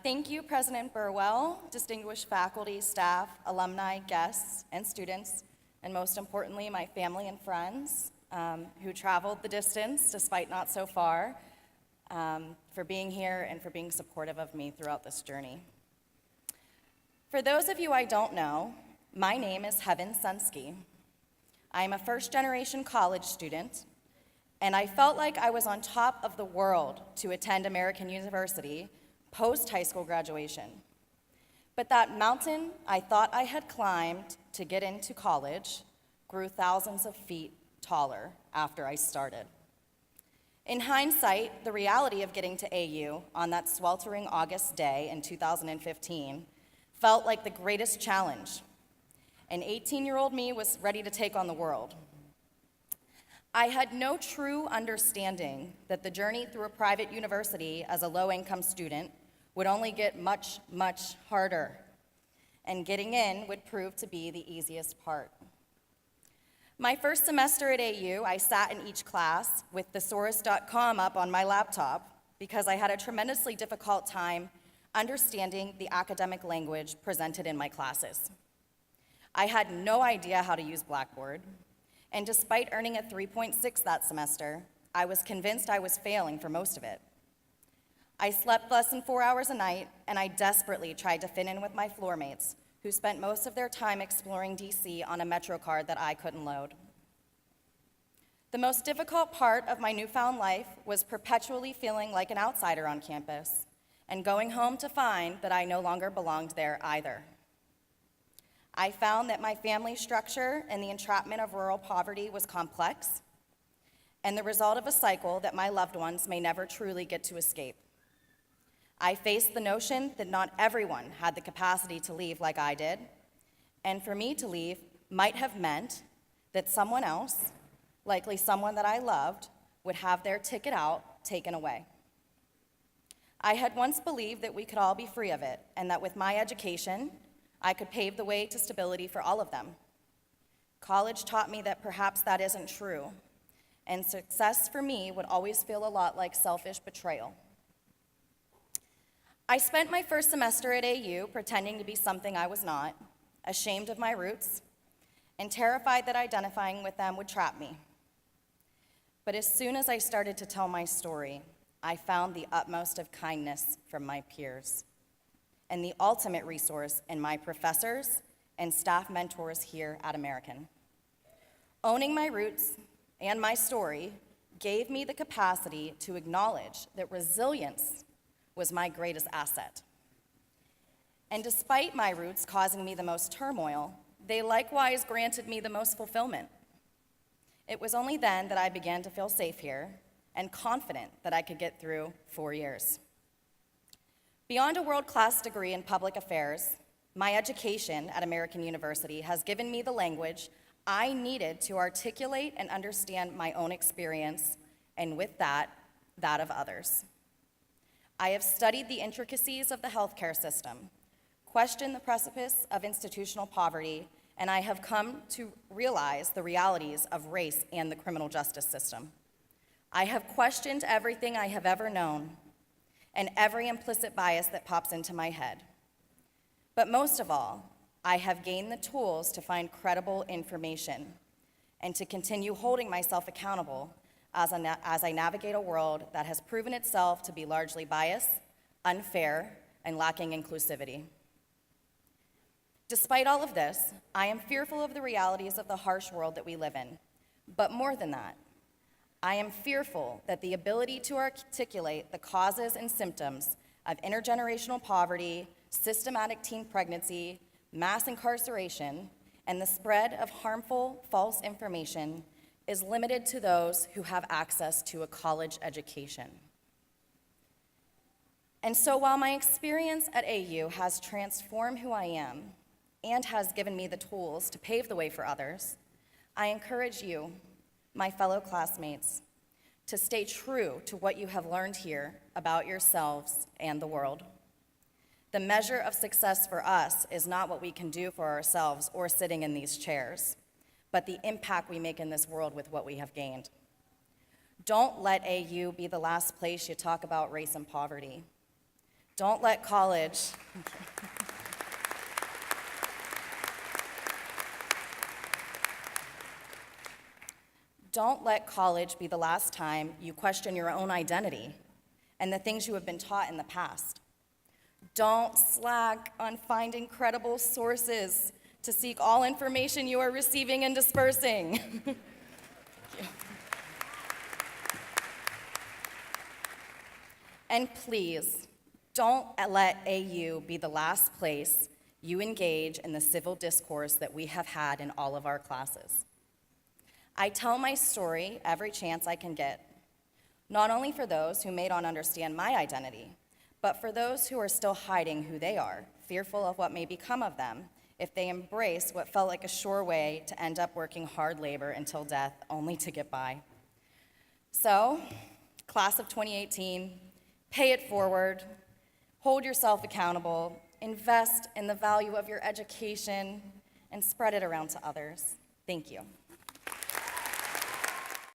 Thank you, President Burwell, distinguished faculty, staff, alumni, guests, and students, and most importantly, my family and friends who traveled the distance, despite not so far, for being here and for being supportive of me throughout this journey. For those of you I don't know, my name is Sensky. I am a first-generation college student, and I felt like I was on top of the world to attend American University post-high school graduation. But that mountain I thought I had climbed to get into college grew thousands of feet taller after I started. In hindsight, the reality of getting to AU on that sweltering August day in 2015 felt like the greatest challenge. An 18-year-old me was ready to take on the world. I had no true understanding that the journey through a private university as a low-income student would only get much, much harder, and getting in would prove to be the easiest part. My first semester at AU, I sat in each class with thesaurus.com up on my laptop because I had a tremendously difficult time understanding the academic language presented in my classes. I had no idea how to use Blackboard, and despite earning a 3.6 that semester, I was convinced I was failing for most of it. I slept less than 4 hours a night, and I desperately tried to fit in with my floor mates, who spent most of their time exploring DC on a Metro card that I couldn't load. The most difficult part of my newfound life was perpetually feeling like an outsider on campus, and going home to find that I no longer belonged there either. I found that my family structure and the entrapment of rural poverty was complex, and the result of a cycle that my loved ones may never truly get to escape. I faced the notion that not everyone had the capacity to leave like I did, and for me to leave might have meant that someone else, likely someone that I loved, would have their ticket out taken away. I had once believed that we could all be free of it, and that with my education, I could pave the way to stability for all of them. College taught me that perhaps that isn't true, and success for me would always feel a lot like selfish betrayal. I spent my first semester at AU pretending to be something I was not, ashamed of my roots, and terrified that identifying with them would trap me. But as soon as I started to tell my story, I found the utmost of kindness from my peers, and the ultimate resource in my professors and staff mentors here at American. Owning my roots and my story gave me the capacity to acknowledge that resilience was my greatest asset. And despite my roots causing me the most turmoil, they likewise granted me the most fulfillment. It was only then that I began to feel safe here and confident that I could get through 4 years. Beyond a world-class degree in public affairs, my education at American University has given me the language I needed to articulate and understand my own experience, and with that of others. I have studied the intricacies of the healthcare system, questioned the precipice of institutional poverty, and I have come to realize the realities of race and the criminal justice system. I have questioned everything I have ever known and every implicit bias that pops into my head. But most of all, I have gained the tools to find credible information and to continue holding myself accountable as I navigate a world that has proven itself to be largely biased, unfair, and lacking inclusivity. Despite all of this, I am fearful of the realities of the harsh world that we live in. But more than that, I am fearful that the ability to articulate the causes and symptoms of intergenerational poverty, systematic teen pregnancy, mass incarceration, and the spread of harmful, false information is limited to those who have access to a college education. And so while my experience at AU has transformed who I am and has given me the tools to pave the way for others, I encourage you, my fellow classmates, to stay true to what you have learned here about yourselves and the world. The measure of success for us is not what we can do for ourselves or sitting in these chairs, but the impact we make in this world with what we have gained. Don't let AU be the last place you talk about race and poverty. Don't let college Don't let college be the last time you question your own identity and the things you have been taught in the past. Don't slack on finding credible sources to seek all information you are receiving and dispersing. Thank you. And please, don't let AU be the last place you engage in the civil discourse that we have had in all of our classes. I tell my story every chance I can get, not only for those who may not understand my identity, but for those who are still hiding who they are, fearful of what may become of them if they embrace what felt like a sure way to end up working hard labor until death, only to get by. So, class of 2018, pay it forward, hold yourself accountable, invest in the value of your education, and spread it around to others. Thank you.